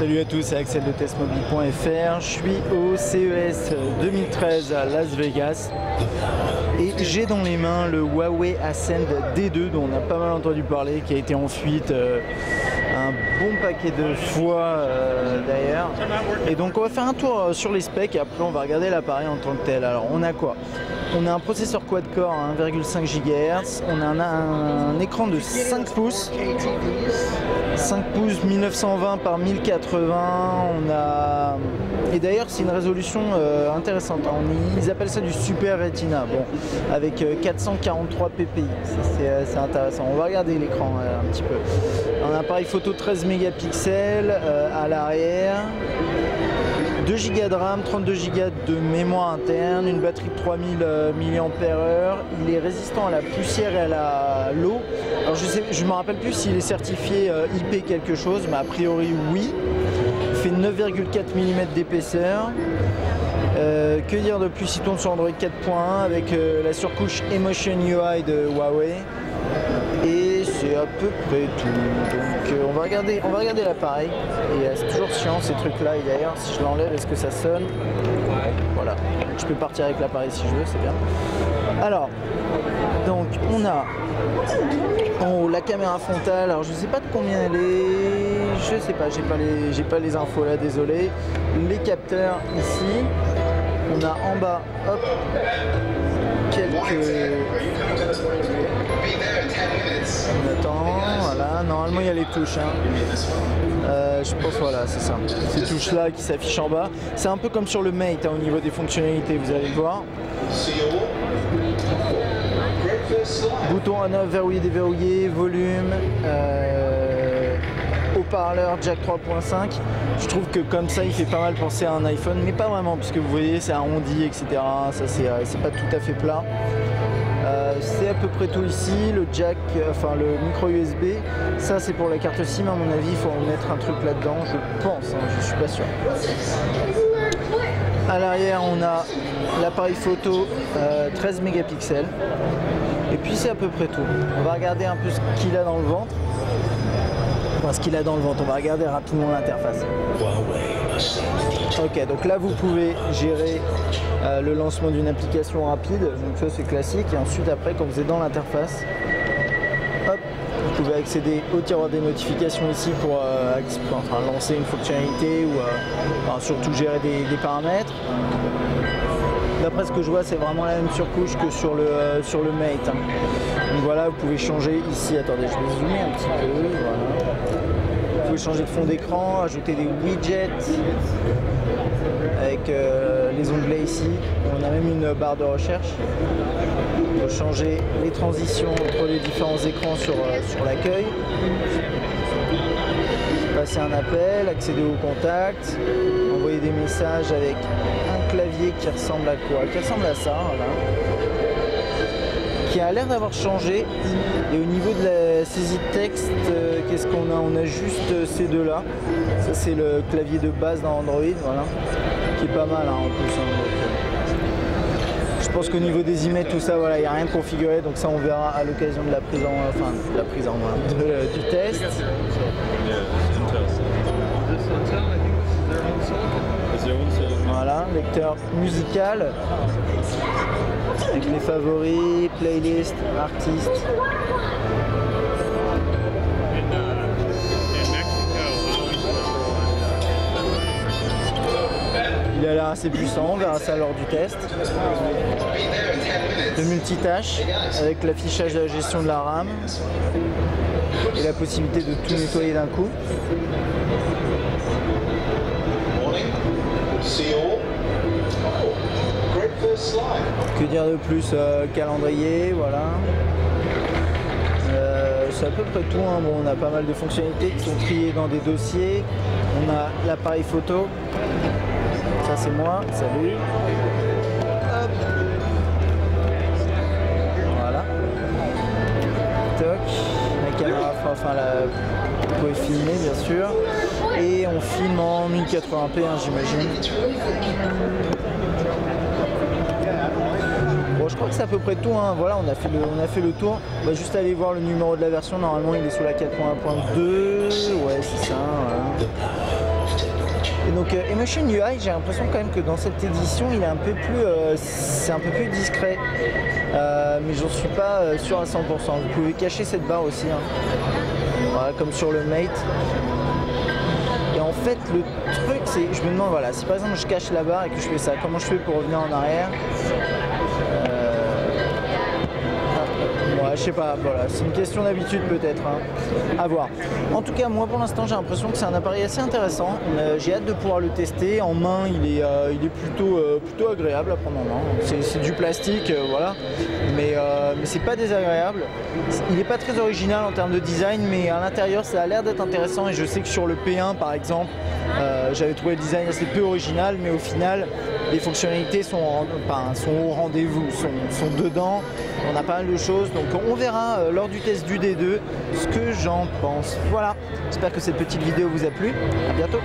Salut à tous, c'est Axel de testmobile.fr. Je suis au CES 2013 à Las Vegas et j'ai dans les mains le Huawei Ascend D2 dont on a pas mal entendu parler, qui a été en fuite un bon paquet de fois d'ailleurs. Et donc on va faire un tour sur les specs et après on va regarder l'appareil en tant que tel. Alors on a quoi? On a un processeur quad-core à 1,5 GHz, on a un écran de 5 pouces, 5 pouces 1920 par 1080, on a... Et d'ailleurs c'est une résolution intéressante, ils appellent ça du Super Retina, bon, avec 443 ppi, c'est intéressant. On va regarder l'écran un petit peu. Un appareil photo 13 mégapixels à l'arrière. 2 Go de RAM, 32 Go de mémoire interne, une batterie de 3000 mAh. Il est résistant à la poussière et à l'eau. Alors je ne me rappelle plus s'il est certifié IP quelque chose, mais a priori oui. Il fait 9,4 mm d'épaisseur. Que dire de plus? Il tourne sur Android 4.1 avec la surcouche Emotion UI de Huawei. Et c'est à peu près tout. Donc on va regarder l'appareil. Et c'est toujours chiant ces trucs là. Et d'ailleurs si je l'enlève, est-ce que ça sonne? Voilà. Je peux partir avec l'appareil si je veux, c'est bien. Alors, donc on a en haut la caméra frontale. Alors je sais pas de combien elle est. Je sais pas, j'ai pas les infos là, désolé. Les capteurs ici. On a en bas, hop, quelques... On attend, voilà, normalement il y a les touches, je pense, voilà, c'est ça, ces touches là qui s'affichent en bas. C'est un peu comme sur le Mate au niveau des fonctionnalités, vous allez le voir. Bouton on-off, verrouiller, déverrouiller, volume, haut-parleur jack 3.5. Je trouve que comme ça il fait pas mal penser à un iPhone, mais pas vraiment, puisque vous voyez c'est arrondi, etc. Ça c'est pas tout à fait plat. C'est à peu près tout ici. Le jack, enfin le micro USB, ça c'est pour la carte SIM. À mon avis il faut en mettre un truc là-dedans, je pense, je suis pas sûr. À l'arrière on a l'appareil photo 13 mégapixels. Et puis c'est à peu près tout. On va regarder un peu ce qu'il a dans le ventre. Enfin, ce qu'il a dans le ventre, on va regarder rapidement l'interface. Ok, donc là vous pouvez gérer le lancement d'une application rapide, donc ça c'est classique. Et ensuite après, quand vous êtes dans l'interface, hop, vous pouvez accéder au tiroir des notifications ici pour lancer une fonctionnalité ou surtout gérer des paramètres. D'après ce que je vois, c'est vraiment la même surcouche que sur le Mate. Donc voilà, vous pouvez changer ici. Attendez, je vais zoomer un petit peu. Voilà. Vous pouvez changer de fond d'écran, ajouter des widgets avec les onglets ici. On a même une barre de recherche. On peut changer les transitions entre les différents écrans sur l'accueil. Passer un appel, accéder aux contacts, envoyer des messages avec un clavier qui ressemble à quoi? Qui ressemble à ça, voilà. Qui a l'air d'avoir changé. Et au niveau de la saisie de texte, qu'est-ce qu'on a? On a juste ces deux là. Ça c'est le clavier de base dans Android, voilà. Qui est pas mal en plus. Je pense qu'au niveau des emails, tout ça, voilà, il n'y a rien de configuré, donc ça on verra à l'occasion de la prise en main, du test. Voilà, lecteur musical avec les favoris, playlist, artistes. Il a l'air assez puissant, on verra ça lors du test. De multitâche avec l'affichage de la gestion de la RAM et la possibilité de tout nettoyer d'un coup. Que dire de plus? Calendrier, voilà. C'est à peu près tout, hein. Bon, on a pas mal de fonctionnalités qui sont triées dans des dossiers. On a l'appareil photo. Ça c'est moi, salut. Hop. Voilà. Toc. La caméra, vous pouvez filmer bien sûr. Et on filme en 1080p, hein, j'imagine. Bon, je crois que c'est à peu près tout, hein. Voilà, on a fait le tour. On va juste aller voir le numéro de la version. Normalement il est sous la 4.1.2. Ouais, c'est ça, voilà. Et donc Emotion UI, j'ai l'impression quand même que dans cette édition, il est un peu plus, c'est un peu plus discret. Mais j'en suis pas sûr à 100%. Vous pouvez cacher cette barre aussi, hein. Voilà, comme sur le Mate. Et en fait, le truc, c'est, je me demande, voilà, si par exemple je cache la barre et que je fais ça, comment je fais pour revenir en arrière? Je sais pas, voilà, c'est une question d'habitude peut-être, hein. À voir. En tout cas, moi pour l'instant, j'ai l'impression que c'est un appareil assez intéressant. J'ai hâte de pouvoir le tester. En main, il est plutôt agréable à prendre en main. C'est du plastique, voilà, mais c'est pas désagréable. Il n'est pas très original en termes de design, mais à l'intérieur, ça a l'air d'être intéressant. Et je sais que sur le P1, par exemple, j'avais trouvé le design assez peu original, mais au final, les fonctionnalités sont au rendez-vous, sont dedans. On a pas mal de choses, donc on verra lors du test du D2 ce que j'en pense. Voilà, j'espère que cette petite vidéo vous a plu. À bientôt.